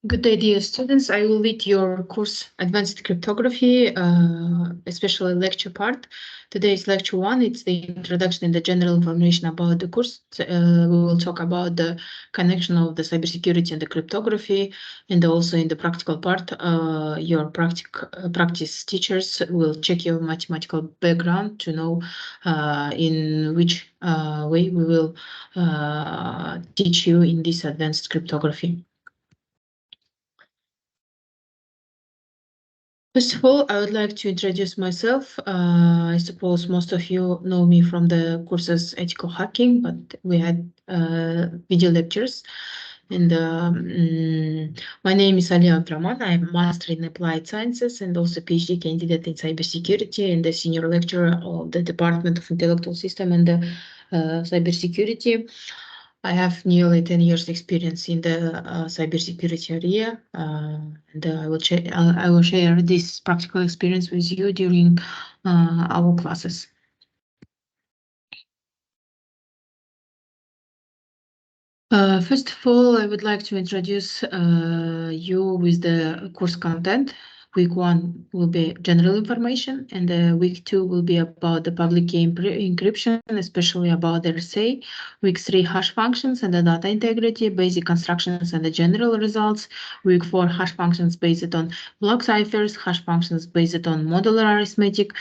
Good day, dear students. I will lead your course Advanced Cryptography, especially lecture part. Today's lecture one, it's the introduction and the general information about the course. We will talk about the connection of the cybersecurity and the cryptography, and also in the practical part, your practice teachers will check your mathematical background to know in which way we will teach you in this advanced cryptography. First of all, I would like to introduce myself. I suppose most of you know me from the courses Ethical Hacking, but we had video lectures. And my name is Ali Abdraman. I'm a master in applied sciences and also PhD candidate in cybersecurity and the senior lecturer of the Department of Intellectual System and Cybersecurity. I have nearly 10 years experience in the cybersecurity area, and I will share this practical experience with you during our classes. First of all, I would like to introduce you with the course content. Week 1 will be general information, and week 2 will be about the public key encryption, especially about the RSA. Week 3, hash functions and the data integrity, basic constructions and the general results. Week 4, hash functions based on block ciphers, hash functions based on modular arithmetic.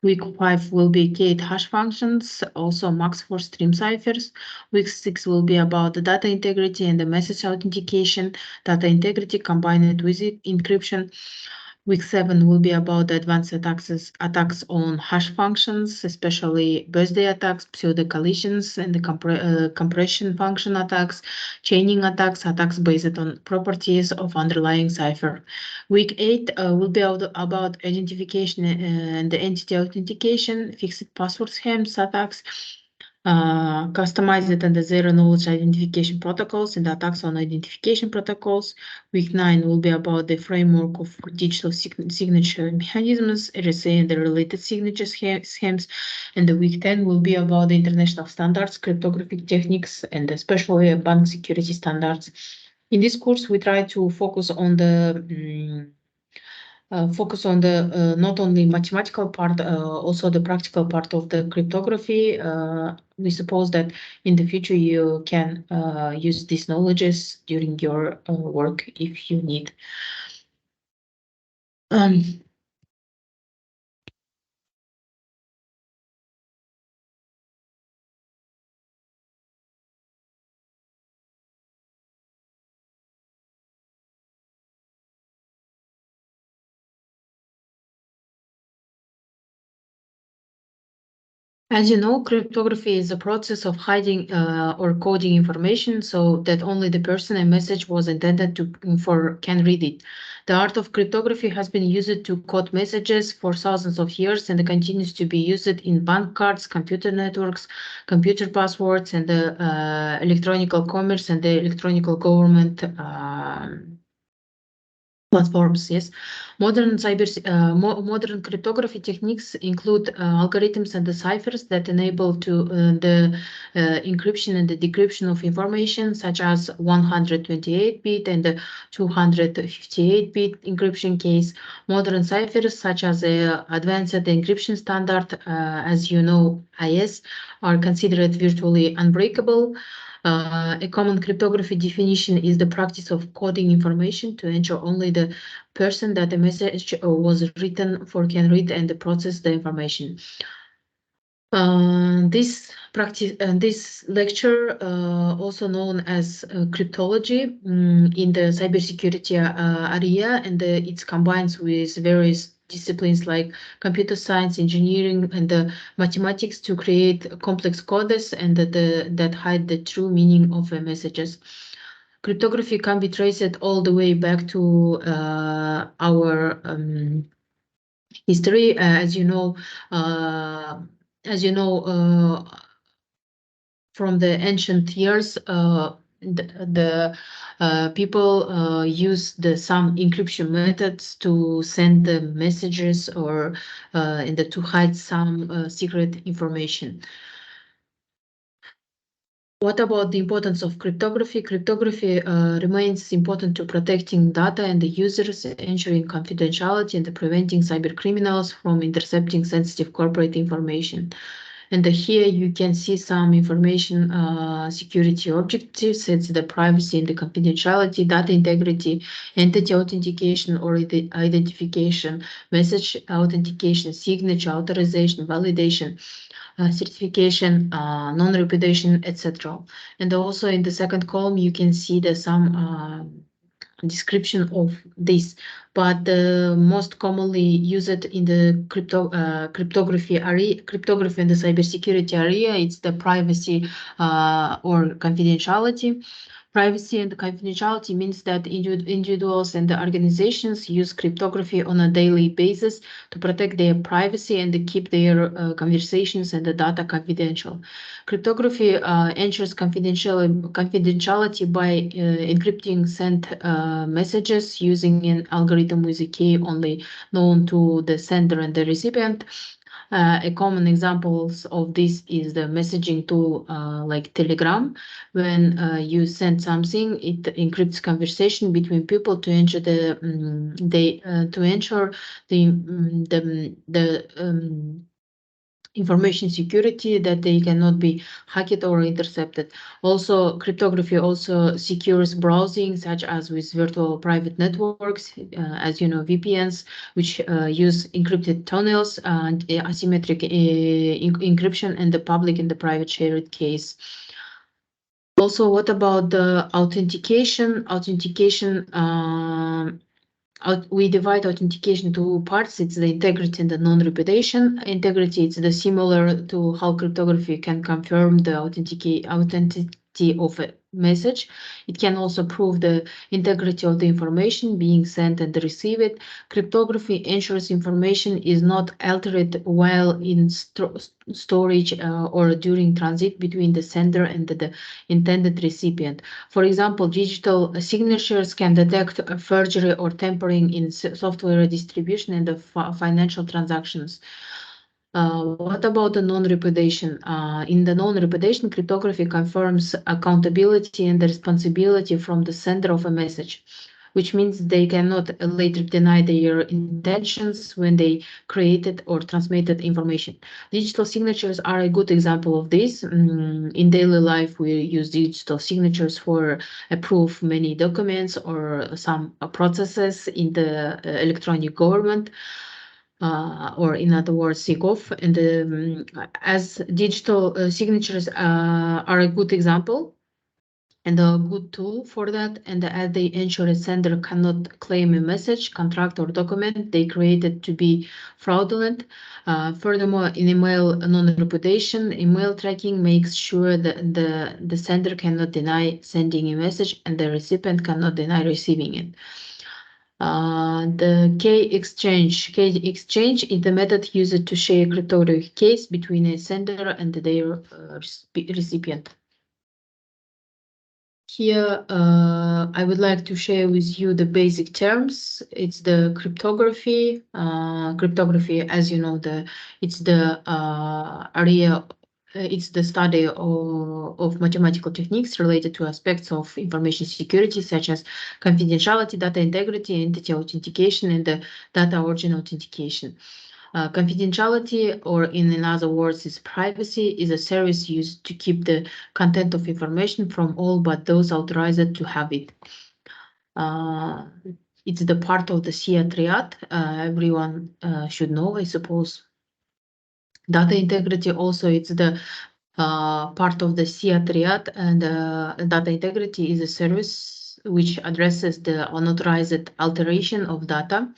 Week 5 will be keyed hash functions, also max for stream ciphers. Week 6 will be about the data integrity and the message authentication, data integrity combined with encryption. Week 7 will be about the advanced attacks on hash functions, especially birthday attacks, pseudo collisions, and the compression function attacks, chaining attacks, attacks based on properties of underlying cipher. Week 8 will be about identification and the entity authentication, fixed password schemes attacks, customized and the zero knowledge identification protocols and attacks on identification protocols. Week 9 will be about the framework of digital signature mechanisms, RSA and the related signature schemes. And the week 10 will be about the international standards, cryptographic techniques, and especially bank security standards. In this course, we try to focus on the not only mathematical part, also the practical part of the cryptography. We suppose that in the future you can use these knowledges during your work if you need. As you know, cryptography is a process of hiding or coding information so that only the person a message was intended for can read it. The art of cryptography has been used to code messages for thousands of years and continues to be used in bank cards, computer networks, computer passwords, and the electronic commerce and the electronic government platforms. Yes, modern cryptography techniques include algorithms and the ciphers that enable the encryption and the decryption of information, such as 128-bit and the 258-bit encryption case. Modern ciphers, such as the advanced encryption standard, as you know, IS, are considered virtually unbreakable. A common cryptography definition is the practice of coding information to ensure only the person that the message was written for can read and process the information. This lecture, also known as cryptology in the cybersecurity area, and it combines with various disciplines like computer science, engineering, and mathematics to create complex codes and that hide the true meaning of messages. Cryptography can be traced all the way back to our history, from the ancient years, the people use some encryption methods to send the messages or and to hide some secret information. What about the importance of cryptography? Cryptography remains important to protecting data and the users, ensuring confidentiality and preventing cybercriminals from intercepting sensitive corporate information. And here you can see some information security objectives. It's the privacy and the confidentiality, data integrity, entity authentication or identification, message authentication, signature, authorization, validation, certification, non-repudiation, etc. And also in the second column, you can see the some description of this, but the most commonly used in the cryptography area, cryptography and the cybersecurity area, it's the privacy or confidentiality. Privacy and confidentiality means that individuals and the organizations use cryptography on a daily basis to protect their privacy and to keep their conversations and the data confidential. Cryptography ensures confidentiality by encrypting sent messages using an algorithm with a key only known to the sender and the recipient. A common examples of this is the messaging tool like Telegram. When you send something, it encrypts conversation between people to ensure the information security, that they cannot be hacked or intercepted. Also, cryptography also secures browsing, such as with virtual private networks, as you know, VPNs, which use encrypted tunnels and asymmetric encryption in the public and the private shared case. Also, what about the authentication? We divide authentication to parts. It's the integrity and the non-repudiation. Integrity is the similar to how cryptography can confirm the authenticity of a message. It can also prove the integrity of the information being sent and received. Cryptography ensures information is not altered while in storage or during transit between the sender and the intended recipient. For example, digital signatures can detect forgery or tampering in software distribution and the financial transactions. What about the non-repudiation? In the non-repudiation, cryptography confirms accountability and the responsibility from the sender of a message, which means they cannot later deny their intentions when they created or transmitted information. Digital signatures are a good example of this. In daily life, we use digital signatures for approve many documents or some processes in the electronic government. Or in other words, SIGOF, and as digital signatures are a good example and a good tool for that, and as they ensure a sender cannot claim a message, contract, or document they created to be fraudulent. Furthermore, in email non-repudiation, email tracking makes sure that the sender cannot deny sending a message and the recipient cannot deny receiving it. The key exchange. Key exchange is the method used to share cryptographic keys between a sender and their recipient. Here, I would like to share with you the basic terms. It's the cryptography. Cryptography, as you know, it's the area. It's the study of mathematical techniques related to aspects of information security, such as confidentiality, data integrity, entity authentication, and the data origin authentication. Confidentiality, or in other words, is privacy, is a service used to keep the content of information from all but those authorized to have it. It's the part of the SIA triad. Everyone should know, I suppose. Data integrity also, it's the part of the SIA triad, and data integrity is a service which addresses the unauthorized alteration of data.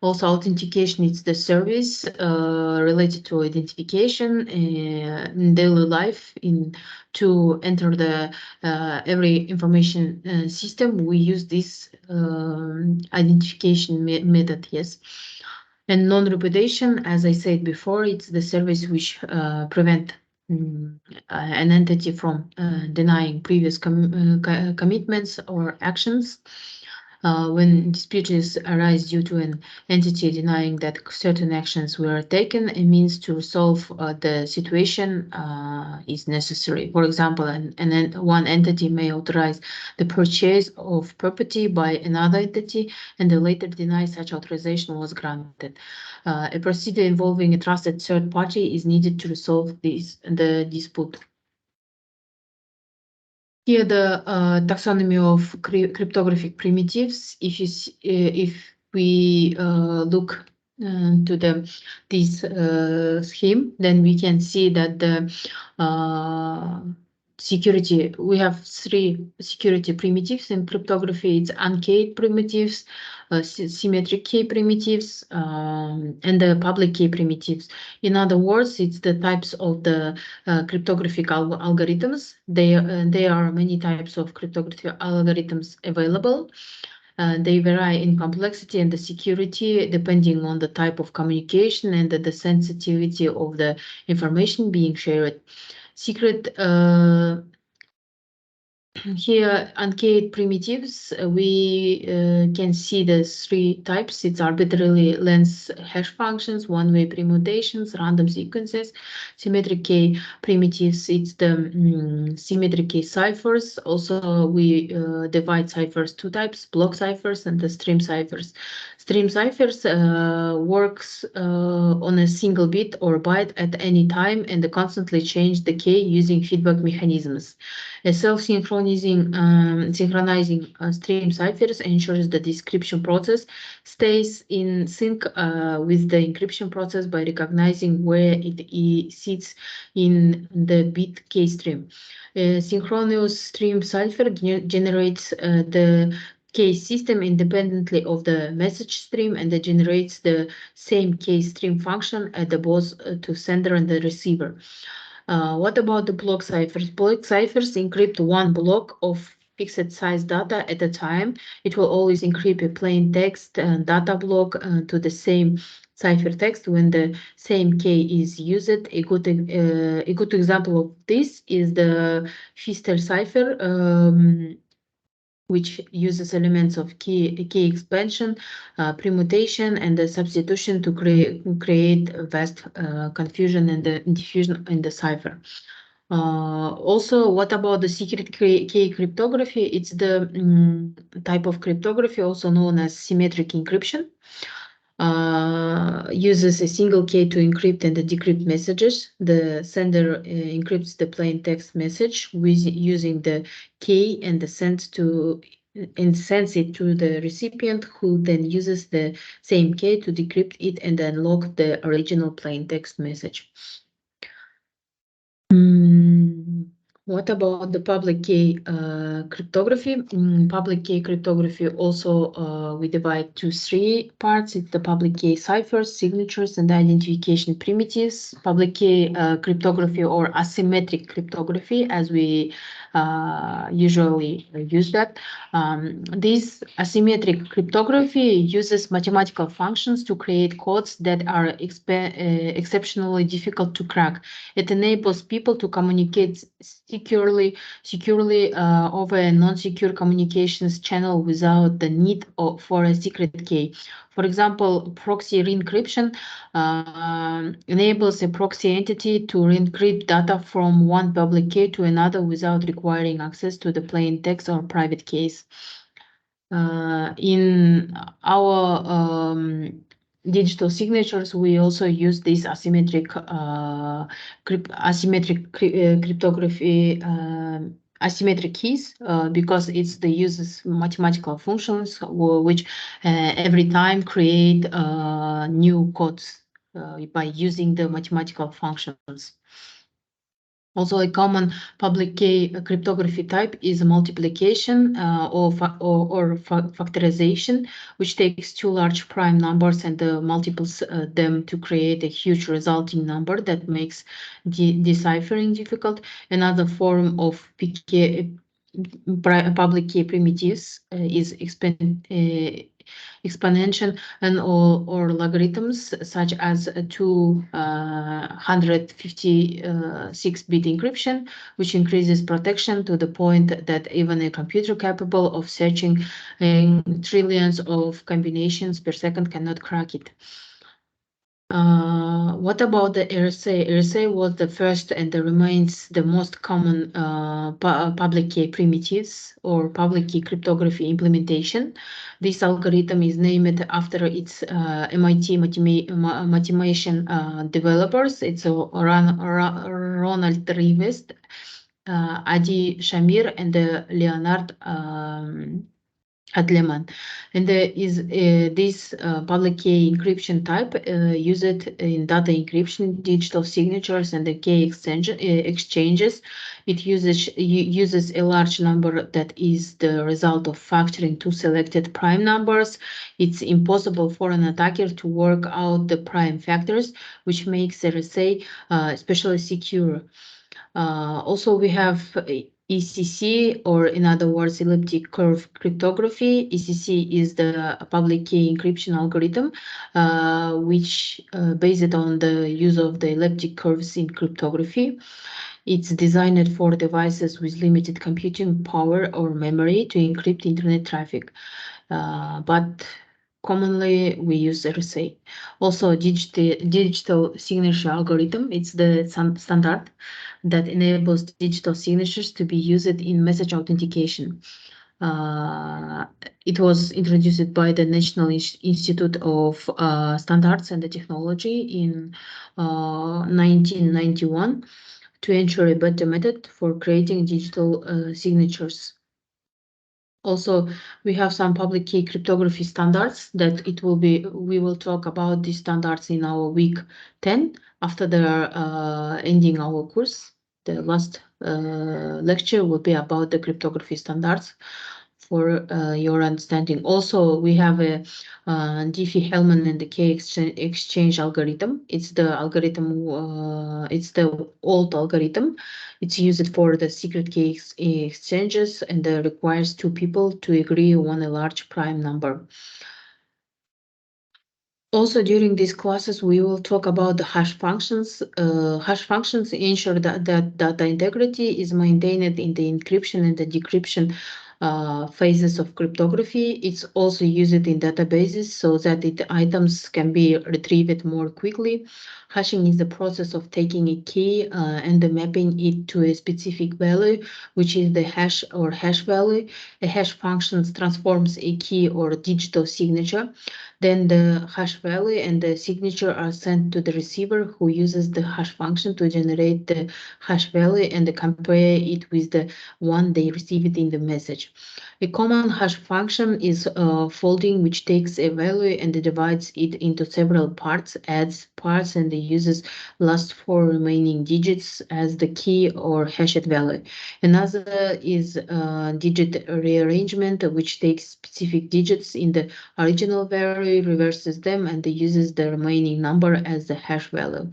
Also, authentication is the service related to identification in daily life. To enter the every information system, we use this identification method. Yes. And non-repudiation, as I said before, it's the service which prevent an entity from denying previous commitments or actions. When disputes arise due to an entity denying that certain actions were taken, a means to resolve the situation is necessary. For example, one entity may authorize the purchase of property by another entity and the later deny such authorization was granted. A procedure involving a trusted third party is needed to resolve the dispute. Here, the taxonomy of cryptographic primitives. If we look to this scheme, then we can see that the security, we have 3 security primitives in cryptography. It's unkeyed primitives, symmetric key primitives, and the public key primitives. In other words, it's the types of the cryptographic algorithms. There are many types of cryptographic algorithms available. They vary in complexity and the security depending on the type of communication and the sensitivity of the information being shared. Secret here, unkeyed primitives, we can see the 3 types. It's arbitrarily length hash functions, one-way permutations, random sequences. Symmetric key primitives, it's the symmetric key ciphers. Also, we divide ciphers 2 types, block ciphers and the stream ciphers. Stream ciphers works on a single bit or byte at any time and constantly change the key using feedback mechanisms. A self-synchronizing stream ciphers ensures the decryption process stays in sync with the encryption process by recognizing where it sits in the bit key stream. A synchronous stream cipher generates the key system independently of the message stream and it generates the same key stream function at the both to sender and the receiver. What about the block ciphers? Block ciphers encrypt one block of fixed size data at a time. It will always encrypt a plain text data block to the same cipher text when the same key is used. A good example of this is the Pfister cipher, which uses elements of key expansion, permutation, and the substitution to create vast confusion and the diffusion in the cipher. Also, what about the secret key cryptography? It's the type of cryptography also known as symmetric encryption. Uses a single key to encrypt and decrypt messages. The sender encrypts the plain text message using the key and sends it to the recipient, who then uses the same key to decrypt it and unlock the original plain text message. What about the public key cryptography? Public key cryptography also we divide to 3 parts. It's the public key ciphers, signatures, and identification primitives. Public key cryptography or asymmetric cryptography, as we usually use that. This asymmetric cryptography uses mathematical functions to create codes that are exceptionally difficult to crack. It enables people to communicate securely over a non-secure communications channel without the need for a secret key. For example, proxy re-encryption enables a proxy entity to re-encrypt data from one public key to another without requiring access to the plain text or private keys. In our digital signatures, we also use this asymmetric cryptography, asymmetric keys, because it's the uses mathematical functions which every time create new codes by using the mathematical functions. Also, a common public key cryptography type is multiplication or factorization, which takes 2 large prime numbers and multiples them to create a huge resulting number that makes deciphering difficult. Another form of public key primitives is exponential and or logarithms such as 256-bit encryption, which increases protection to the point that even a computer capable of searching trillions of combinations per second cannot crack it. What about the RSA? RSA was the first and remains the most common public key primitives or public key cryptography implementation. This algorithm is named after its MIT mathematician developers. It's Ronald Rivest, Adi Shamir, and Leonard Adleman. And there is this public key encryption type used in data encryption, digital signatures, and the key exchanges. It uses a large number that is the result of factoring two selected prime numbers. It's impossible for an attacker to work out the prime factors, which makes RSA especially secure. Also, we have ECC, or in other words, elliptic curve cryptography. ECC is the public key encryption algorithm, which based on the use of the elliptic curves in cryptography. It's designed for devices with limited computing power or memory to encrypt internet traffic. But commonly we use RSA. Also, digital signature algorithm. It's the standard that enables digital signatures to be used in message authentication. It was introduced by the National Institute of Standards and Technology in 1991 to ensure a better method for creating digital signatures. Also, we have some public key cryptography standards that we will talk about these standards in our week 10 after the ending our course. The last lecture will be about the cryptography standards for your understanding. Also, we have a Diffie-Hellman and the key exchange algorithm. It's the algorithm, it's the old algorithm. It's used for the secret key exchanges and requires two people to agree on a large prime number. Also, during these classes, we will talk about the hash functions. Hash functions ensure that data integrity is maintained in the encryption and the decryption phases of cryptography. It's also used in databases so that items can be retrieved more quickly. Hashing is the process of taking a key and mapping it to a specific value, which is the hash or hash value. A hash function transforms a key or digital signature. Then the hash value and the signature are sent to the receiver, who uses the hash function to generate the hash value and compare it with the one they received in the message. A common hash function is folding, which takes a value and divides it into several parts, adds parts, and uses last four remaining digits as the key or hashed value. Another is digit rearrangement, which takes specific digits in the original value, reverses them, and uses the remaining number as the hash value.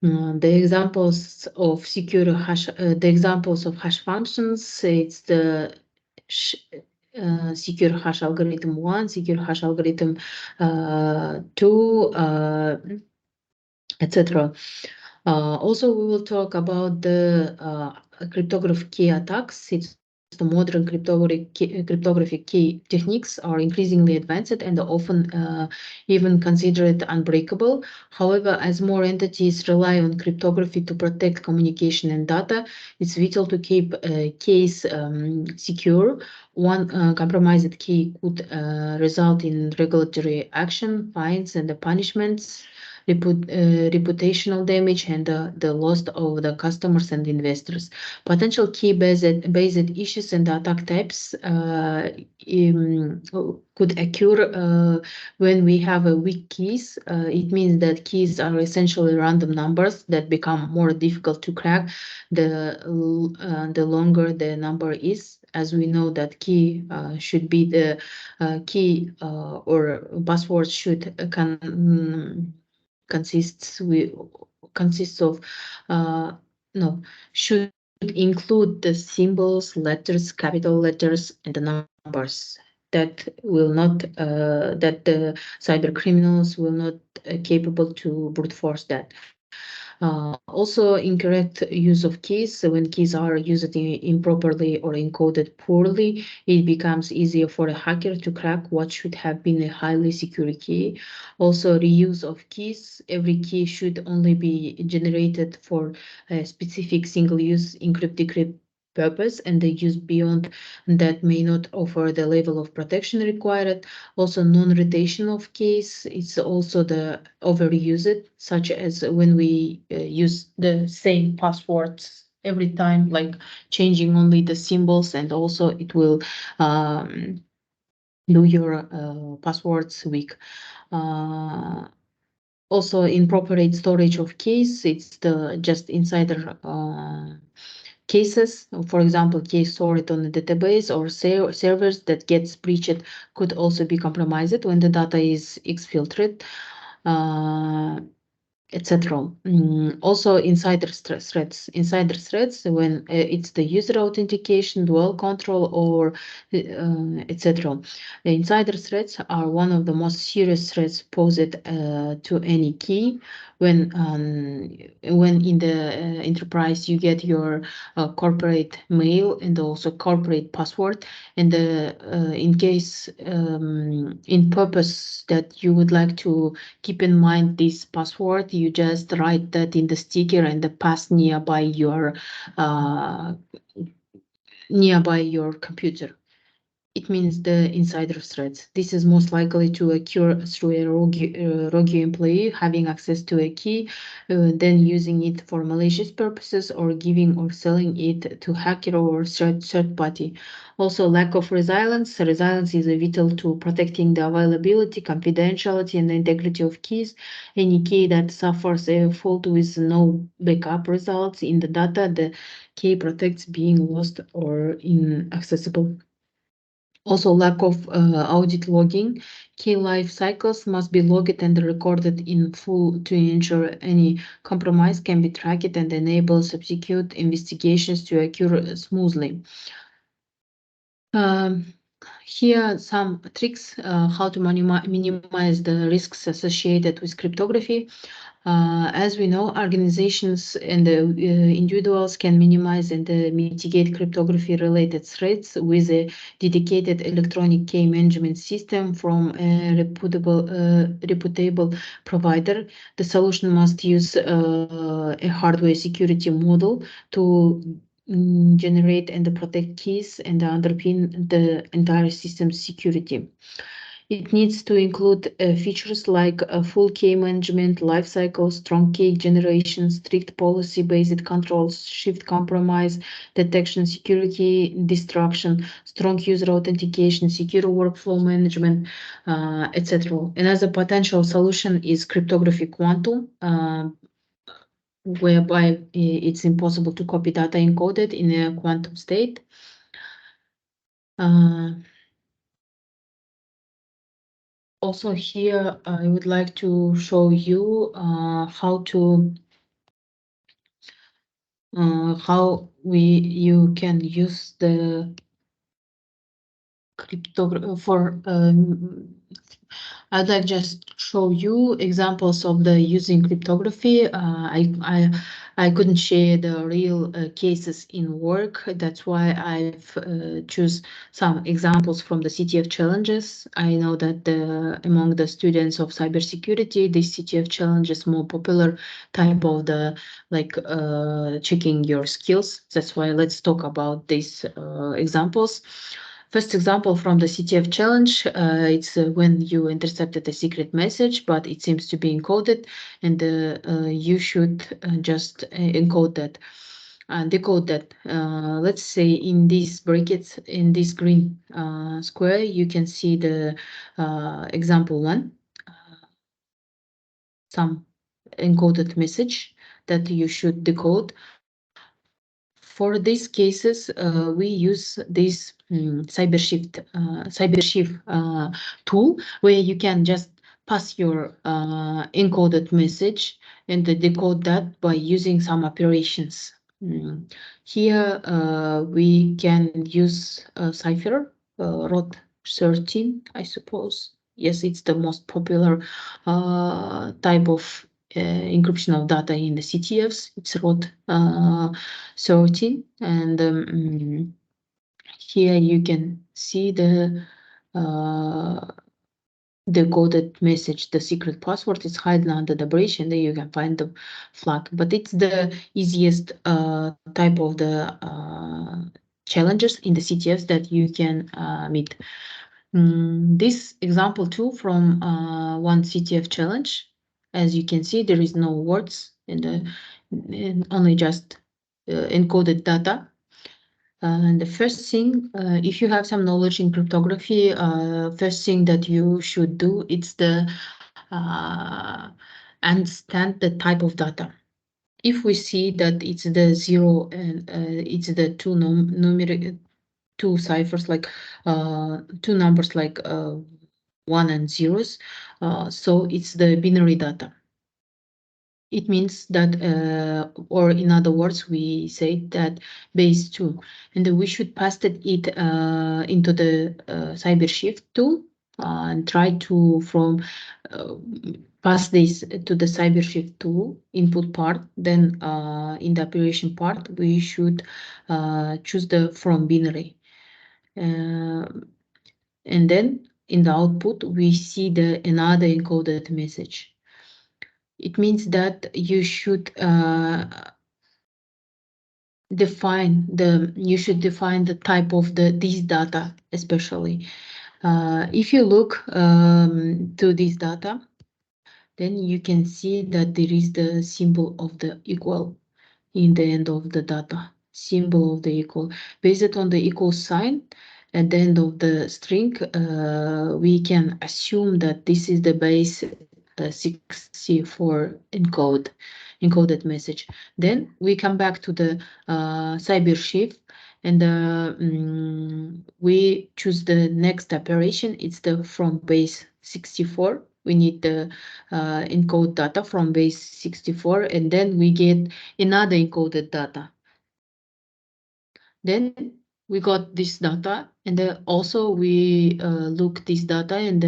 The examples of secure hash, the examples of hash functions, it's the secure hash algorithm 1, secure hash algorithm 2, etc. Also, we will talk about the cryptography key attacks. It's the modern cryptography key techniques are increasingly advanced and often even considered unbreakable. However, as more entities rely on cryptography to protect communication and data, it's vital to keep keys secure. One compromised key could result in regulatory action, fines, and punishments, reputational damage, and the loss of the customers and investors. Potential key-based issues and attack types could occur when we have weak keys. It means that keys are essentially random numbers that become more difficult to crack the longer the number is. As we know that key should be the key or password should consists of no should include the symbols, letters, capital letters, and the numbers. that will not that the cyber criminals will not capable to brute force that. Also, incorrect use of keys. So when keys are used improperly or encoded poorly, it becomes easier for a hacker to crack what should have been a highly secure key. Also, reuse of keys. Every key should only be generated for a specific single-use encrypt-decrypt purpose, and the use beyond that may not offer the level of protection required. Also, non-rotation of keys is also the overused, such as when we use the same passwords every time, like changing only the symbols, and also it will um, do your passwords weak. Uh, Also, inappropriate storage of keys, it's the just insider cases. For example, case stored on a database or servers that gets breached could also be compromised when the data is exfiltrated. Uh, etc. Also, insider threats when it's the user authentication, dual control, or etc. The insider threats are one of the most serious threats posed to any key. When in the enterprise you get your corporate mail and also corporate password, and in case in purpose that you would like to keep in mind this password, you just write that in the sticker and pass uh, nearby your computer. It means the insider threats. This is most likely to occur through a rogue employee having access to a key, then using it for malicious purposes, or giving or selling it to hacker or third party. Also, lack of resilience. Resilience is vital to protecting the availability, confidentiality, and integrity of keys. Any key that suffers a fault with no backup results in the data, the key protects being lost or inaccessible. Also, lack of audit logging. Key life cycles must be logged and recorded in full to ensure any compromise can be tracked and enable subsequent investigations to occur smoothly. Here some tricks how to minimize the risks associated with cryptography. As we know, organizations and individuals can minimize and mitigate cryptography-related threats with a dedicated electronic key management system from a reputable provider. The solution must use a hardware security model to generate and protect keys and underpin the entire system's security. It needs to include features like a full key management lifecycle, strong key generation, strict policy-based controls, shift compromise, detection, security destruction, strong user authentication, secure workflow management, etc. Another potential solution is cryptography quantum, whereby it's impossible to copy data encoded in a quantum state. Also here, I would like to show you how you can use the cryptography for I'd like just show you examples of the using cryptography. I couldn't share the real cases in work. That's why I've choose some examples from the CTF challenges. I know that among the students of cybersecurity, this CTF challenge is more popular type of the like checking your skills. That's why let's talk about these examples. First example from the CTF challenge, it's when you intercepted a secret message, but it seems to be encoded, and you should just encode that and decode that. Let's say in these brackets, in this green square, you can see the example one, some encoded message that you should decode. For these cases, we use this cybershift tool where you can just pass your encoded message and decode that by using some operations. Here we can use cipher, 13, I suppose. Yes, it's the most popular type of encryption of data in the CTFs. It's ROT 13, and here you can see the coded message, the secret password is hidden under the bridge, and then you can find the flag. But it's the easiest type of the challenges in the CTFs that you can meet. This example too from one CTF challenge. As you can see, there is no words in only just encoded data. And the first thing, if you have some knowledge in cryptography, first thing that you should do is the understand the type of data. If we see that it's the 0 and it's the two numeric two ciphers like two numbers like 1 and zeros, so it's the binary data. It means that, or in other words, we say that base 2, and we should pass it into the CyberShift tool and try to pass this to the CyberShift tool input part. Then in the operation part, we should choose the from binary. And then in the output, we see the another encoded message. It means that you should define the type of this data, especially. If you look to this data, then you can see that there is the symbol of the equal in the end of the data, symbol of the equal. Based on the equal sign at the end of the string, we can assume that this is the base 64 encoded message. Then we come back to the CyberShift, and we choose the next operation. It's the from base 64. We need the encode data from base 64, and then we get another encoded data. Then we got this data, and also we look this data and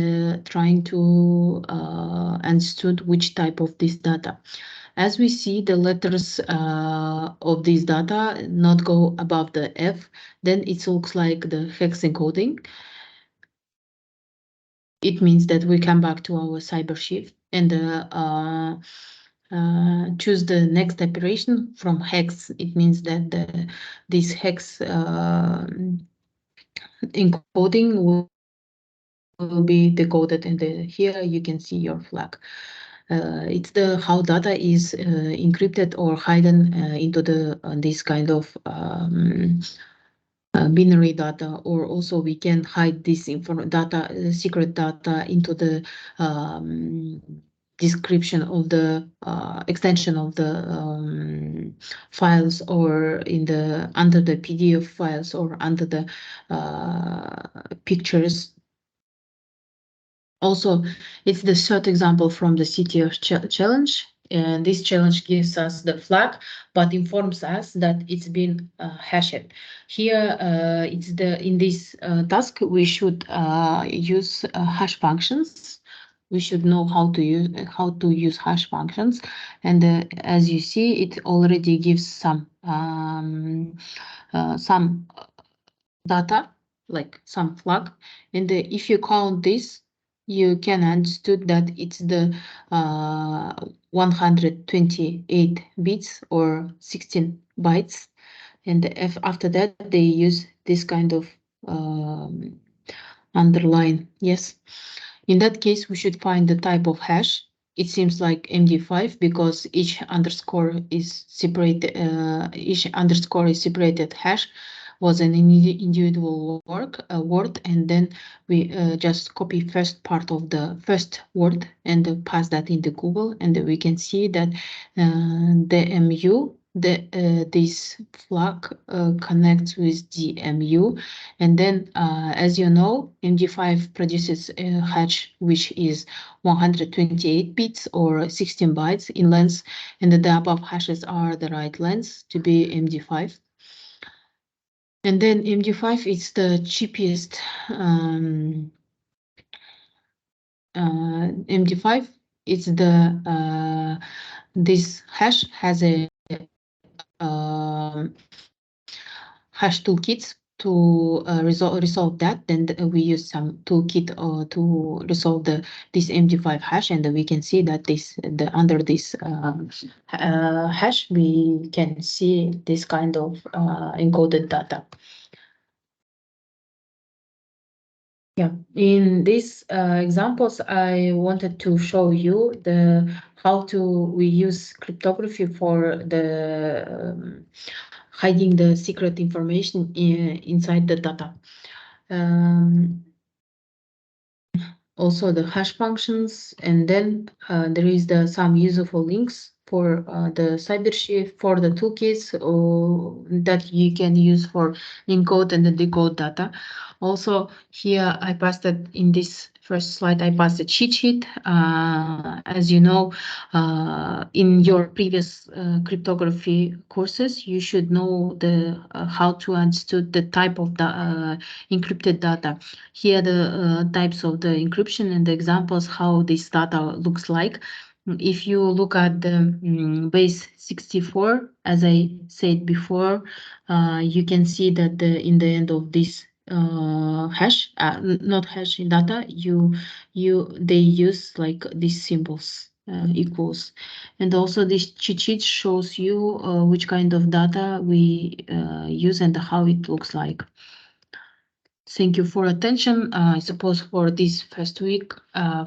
trying to understand which type of this data. As we see, the letters of this data not go above the F, then it looks like the hex encoding. It means that we come back to our CyberShift and choose the next operation from hex. It means that this hex encoding will be decoded, and here you can see your flag. It's the how data is encrypted or hidden into the this kind of binary data, or also we can hide this data, secret data, into the description of the extension of the files, or in the under the PDF files, or under the pictures. Also, it's the third example from the CTF challenge, and this challenge gives us the flag, but informs us that it's been hashed. Here, it's in this task we should use hash functions. We should know how to use hash functions, and as you see, it already gives some data, like some flag, and if you count this, you can understood that it's the 128 bits or 16 bytes, and if after that they use this kind of underline. Yes, in that case we should find the type of hash. It seems like MD5 because each underscore is separated. Each underscore is separated hash was an individual word, and then we just copy first part of the first word and pass that into Google, and we can see that the MU, this flag connects with the MU, and then as you know, MD5 produces a hash which is 128 bits or 16 bytes in length, and the above hashes are the right length to be MD5. And then MD5 is the cheapest. MD5 is the this hash has a hash toolkits to resolve that. Then we use some toolkit to resolve this MD5 hash, and we can see that under this hash we can see this kind of encoded data. Yeah, in these examples, I wanted to show you how we use cryptography for hiding the secret information inside the data. Also the hash functions, and then there is some useful links for the cybershift for the toolkits that you can use for encode and decode data. Also here I passed it in this first slide. I passed a cheat sheet. As you know, in your previous cryptography courses, you should know how to understand the type of the encrypted data. Here the types of the encryption and the examples how this data looks like. If you look at the base 64, as I said before, you can see that in the end of this hash, not hash in data, they use like these symbols equals, and also this cheat sheet shows you which kind of data we use and how it looks like. Thank you for attention. I suppose for this first week,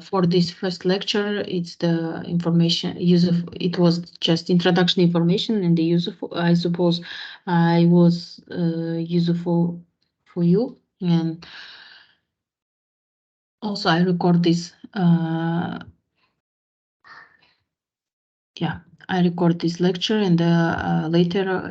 for this first lecture, it's the information it was just introduction information and the useful. I suppose I was useful for you, and also I record this. Yeah, I record this lecture, and later